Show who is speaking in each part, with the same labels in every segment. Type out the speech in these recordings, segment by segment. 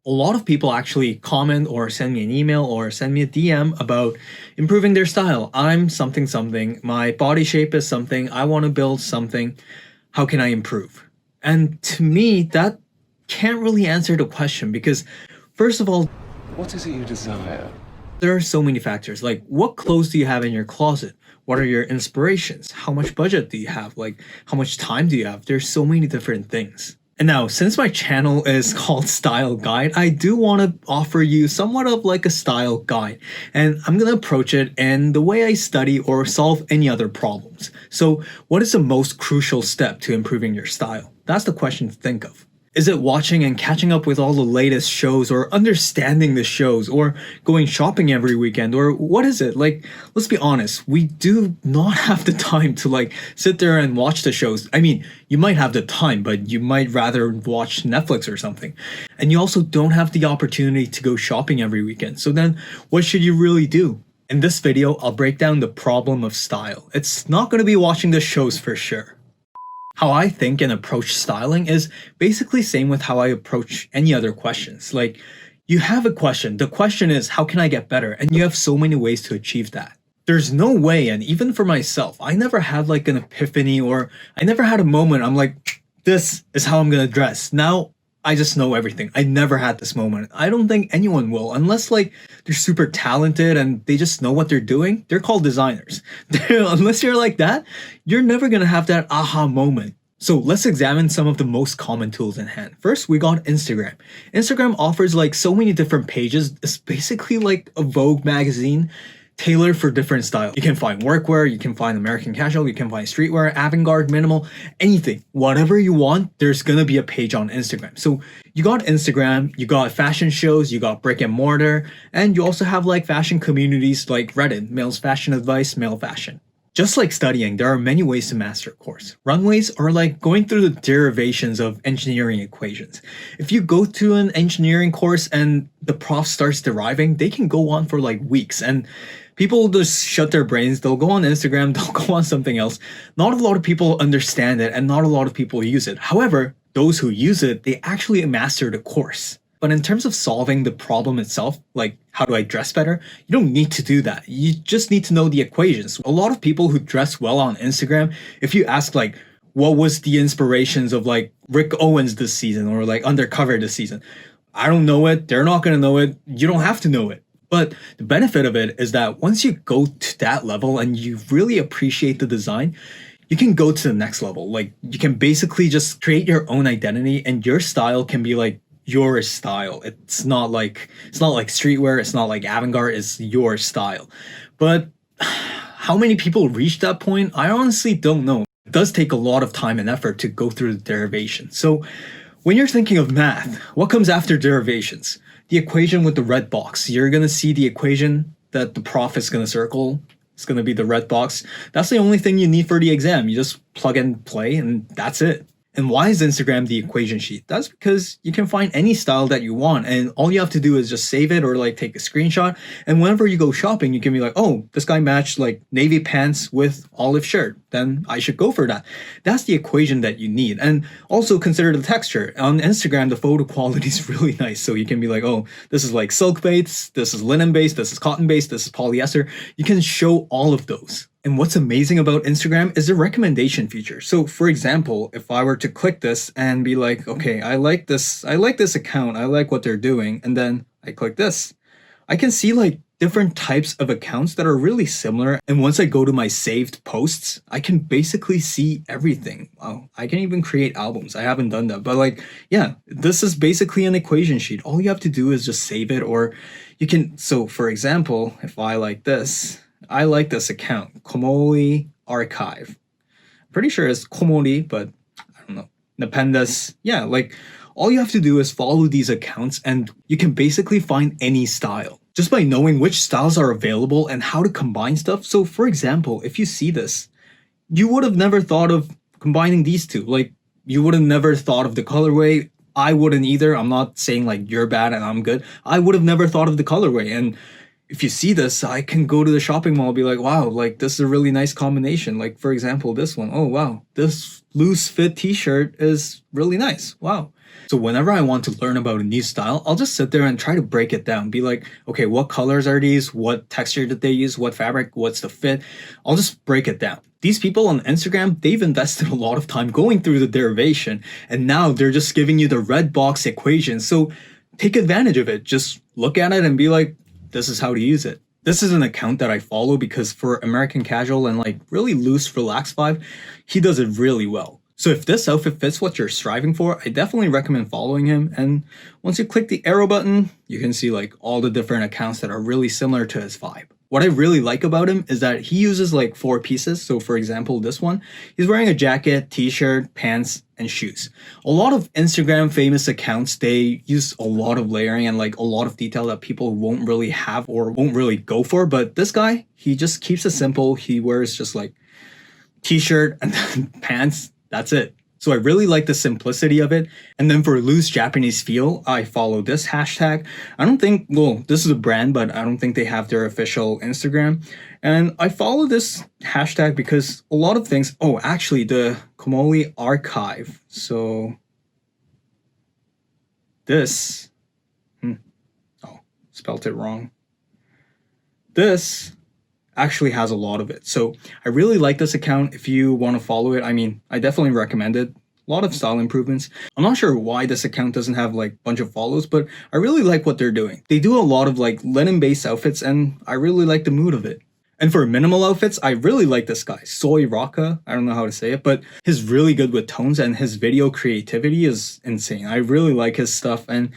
Speaker 1: A lot of people actually comment or send me an email or send me a DM about improving their style. I'm something something, my body shape is something, I want to build something. How can I improve? And to me, that can't really answer the question because, first of all,
Speaker 2: what is it you desire?
Speaker 1: there are so many factors. Like, what clothes do you have in your closet? What are your inspirations? How much budget do you have? Like, how much time do you have? There's so many different things. And now, since my channel is called Style Guide, I do want to offer you somewhat of like a style guide. And I'm going to approach it in the way I study or solve any other problems. So, what is the most crucial step to improving your style? That's the question to think of. Is it watching and catching up with all the latest shows or understanding the shows or going shopping every weekend, or what is it? Like, let's be honest, we do not have the time to like sit there and watch the shows. I mean, you might have the time, but you might rather watch Netflix or something. And you also don't have the opportunity to go shopping every weekend. So then what should you really do? In this video, I'll break down the problem of style. It's not going to be watching the shows for sure. How I think and approach styling is basically same with how I approach any other questions. Like, you have a question. The question is, how can I get better? And you have so many ways to achieve that. There's no way, and even for myself, I never had like an epiphany or I never had a moment. I'm like, this is how I'm gonna dress. Now I just know everything. I never had this moment. I don't think anyone will, unless like they're super talented and they just know what they're doing. They're called designers. Unless you're like that, you're never gonna have that aha moment. So let's examine some of the most common tools in hand. First, we got Instagram. Instagram offers like so many different pages. It's basically like a Vogue magazine tailored for different styles. You can find workwear, you can find American casual, you can find streetwear, avant-garde, minimal, anything. Whatever you want, there's gonna be a page on Instagram. So you got Instagram, you got fashion shows, you got brick and mortar, and you also have like fashion communities like Reddit, male's fashion advice, male fashion. Just like studying, there are many ways to master a course. Runways are like going through the derivations of engineering equations. If you go to an engineering course and the prof starts deriving, they can go on for like weeks and people just shut their brains. They'll go on Instagram, they'll go on something else. Not a lot of people understand it and not a lot of people use it. However, those who use it, they actually master the course. But in terms of solving the problem itself, like how do I dress better? You don't need to do that. You just need to know the equations. A lot of people who dress well on Instagram, if you ask like, what was the inspirations of like Rick Owens this season or like Undercover this season? I don't know it. They're not going to know it. You don't have to know it. But the benefit of it is that once you go to that level and you really appreciate the design, you can go to the next level. Like you can basically just create your own identity and your style can be like your style. It's not like streetwear, it's not like avant-garde, it's your style. But how many people reach that point? I honestly don't know. It does take a lot of time and effort to go through the derivation. So when you're thinking of math, what comes after derivations? The equation with the red box. You're gonna see the equation that the prof is gonna circle. It's gonna be the red box. That's the only thing you need for the exam. You just plug and play and that's it. And why is Instagram the equation sheet? That's because you can find any style that you want and all you have to do is just save it or like take a screenshot. And whenever you go shopping, you can be like, oh, this guy matched like navy pants with olive shirt. Then I should go for that. That's the equation that you need. And also consider the texture. On Instagram, the photo quality is really nice. So you can be like, oh, this is like silk based, this is linen based, this is cotton based, this is polyester. You can show all of those. And what's amazing about Instagram is the recommendation feature. So for example, if I were to click this and be like, okay, I like this account, I like what they're doing, and then I click this, I can see like different types of accounts that are really similar. And once I go to my saved posts, I can basically see everything. Wow, I can even create albums. I haven't done that, but like, yeah, this is basically an equation sheet. All you have to do is just save it, or you can, so for example, if I like this account, Komori Archive. Pretty sure it's Komori, but I don't know. Napendas. Yeah, like all you have to do is follow these accounts and you can basically find any style just by knowing which styles are available and how to combine stuff. So for example, if you see this, you would have never thought of combining these two. Like you would have never thought of the colorway. I wouldn't either. I'm not saying like you're bad and I'm good. I would have never thought of the colorway. And if you see this, I can go to the shopping mall and be like, wow, like this is a really nice combination. Like for example, this one, oh wow, this loose fit t-shirt is really nice. Wow. So whenever I want to learn about a new style, I'll just sit there and try to break it down. Be like, okay, what colors are these? What texture did they use? What fabric? What's the fit? I'll just break it down. These people on Instagram, they've invested a lot of time going through the derivation, and now they're just giving you the red box equation. So take advantage of it. Just look at it and be like, this is how to use it. This is an account that I follow because for American casual and like really loose, relaxed vibe, he does it really well. So if this outfit fits what you're striving for, I definitely recommend following him. And once you click the arrow button, you can see like all the different accounts that are really similar to his vibe. What I really like about him is that he uses like 4 pieces. So for example, this one, he's wearing a jacket, t-shirt, pants, and shoes. A lot of Instagram famous accounts, they use a lot of layering and like a lot of detail that people won't really have or won't really go for. But this guy, he just keeps it simple. He wears just like t-shirt and then pants. That's it. So I really like the simplicity of it. And then for loose Japanese feel, I follow this hashtag. I don't think, well, this is a brand, but I don't think they have their official Instagram. And I follow this hashtag because a lot of things, oh, actually the Komoli archive. So this, oh, spelt it wrong. This actually has a lot of it. So I really like this account. If you want to follow it, I mean, I definitely recommend it. A lot of style improvements. I'm not sure why this account doesn't have like a bunch of follows, but I really like what they're doing. They do a lot of like linen based outfits and I really like the mood of it. And for minimal outfits, I really like this guy, Soy Raka. I don't know how to say it, but he's really good with tones and his video creativity is insane. I really like his stuff. And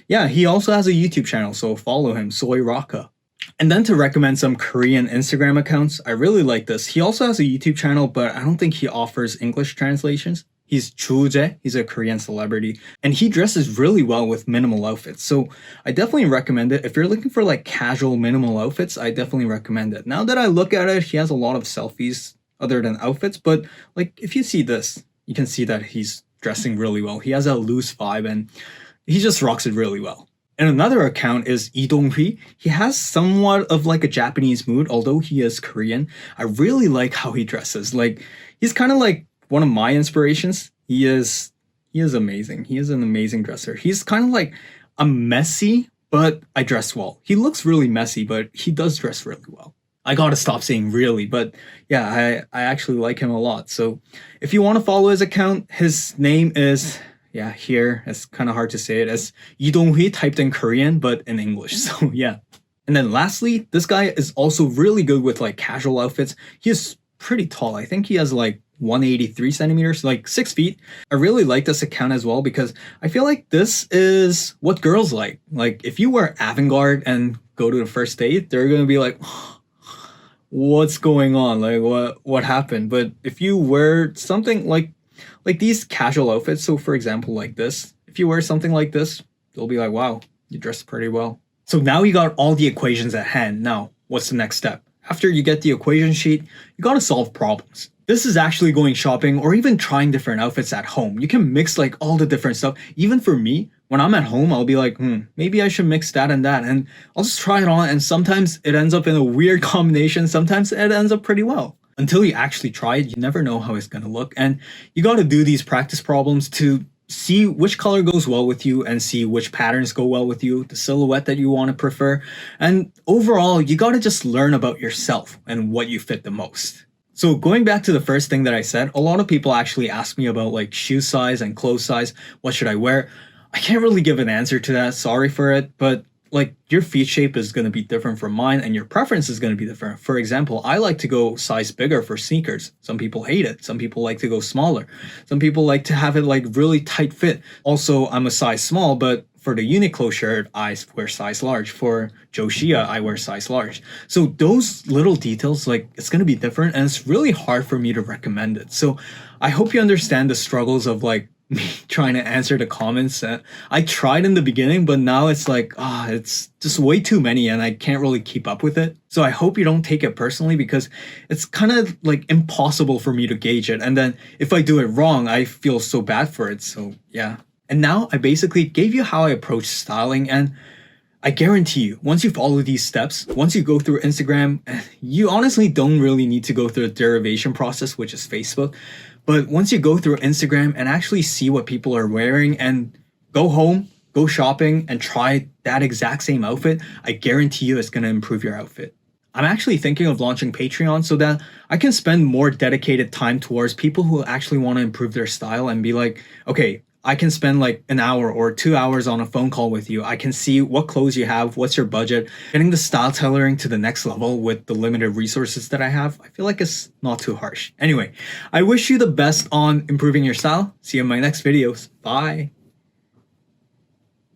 Speaker 1: yeah, he also has a YouTube channel, so follow him, Soy Raka. And then to recommend some Korean Instagram accounts, I really like this. He also has a YouTube channel, but I don't think he offers English translations. He's Chuje, he's a Korean celebrity, and he dresses really well with minimal outfits. So I definitely recommend it. If you're looking for like casual minimal outfits, I definitely recommend it. Now that I look at it, he has a lot of selfies other than outfits, but like if you see this, you can see that he's dressing really well. He has a loose vibe and he just rocks it really well. And another account is Lee Dong-hui. He has somewhat of like a Japanese mood, although he is Korean. I really like how he dresses. Like he's kind of like one of my inspirations. He is amazing. He is an amazing dresser. He's kind of like a messy, but I dress well. He looks really messy, but he does dress really well. I gotta stop saying really, but yeah, I actually like him a lot. So if you want to follow his account, his name is, yeah, here, it's kind of hard to say it, as Lee Dong-hui typed in Korean, but in English. So yeah. And then lastly, this guy is also really good with like casual outfits. He is pretty tall. I think he has like 183 centimeters, like 6 feet. I really like this account as well because I feel like this is what girls like. Like if you wear avant-garde and go to the first date, they're gonna be like, what's going on? Like what happened? But if you wear something like these casual outfits, so for example like this, if you wear something like this, they'll be like, wow, you dressed pretty well. So now you got all the equations at hand. Now what's the next step? After you get the equation sheet, you gotta solve problems. This is actually going shopping or even trying different outfits at home. You can mix like all the different stuff. Even for me, when I'm at home, I'll be like, maybe I should mix that and that. And I'll just try it on. And sometimes it ends up in a weird combination. Sometimes it ends up pretty well. Until you actually try it, you never know how it's gonna look. And you gotta do these practice problems to see which color goes well with you and see which patterns go well with you, the silhouette that you want to prefer. And overall, you gotta just learn about yourself and what you fit the most. So going back to the first thing that I said, a lot of people actually ask me about like shoe size and clothes size. What should I wear? I can't really give an answer to that. Sorry for it. But like your feet shape is going to be different from mine and your preference is going to be different. For example, I like to go size bigger for sneakers. Some people hate it. Some people like to go smaller. Some people like to have it like really tight fit. Also, I'm a size small, but for the Uniqlo shirt, I wear size large. For Joshia, I wear size large. So those little details, like it's going to be different and it's really hard for me to recommend it. So I hope you understand the struggles of like me trying to answer the comments. I tried in the beginning, but now it's like, it's just way too many and I can't really keep up with it. So I hope you don't take it personally because it's kind of like impossible for me to gauge it. And then if I do it wrong, I feel so bad for it. So yeah. And now I basically gave you how I approach styling, and I guarantee you, once you follow these steps, once you go through Instagram, you honestly don't really need to go through the derivation process, which is Facebook. But once you go through Instagram and actually see what people are wearing and Go home, go shopping, and try that exact same outfit. I guarantee you it's gonna improve your outfit. I'm actually thinking of launching Patreon so that I can spend more dedicated time towards people who actually want to improve their style and be like, okay, I can spend like an hour or 2 hours on a phone call with you. I can see what clothes you have, what's your budget. Getting the style tailoring to the next level with the limited resources that I have, I feel like it's not too harsh. Anyway, I wish you the best on improving your style. See you in my next videos. Bye.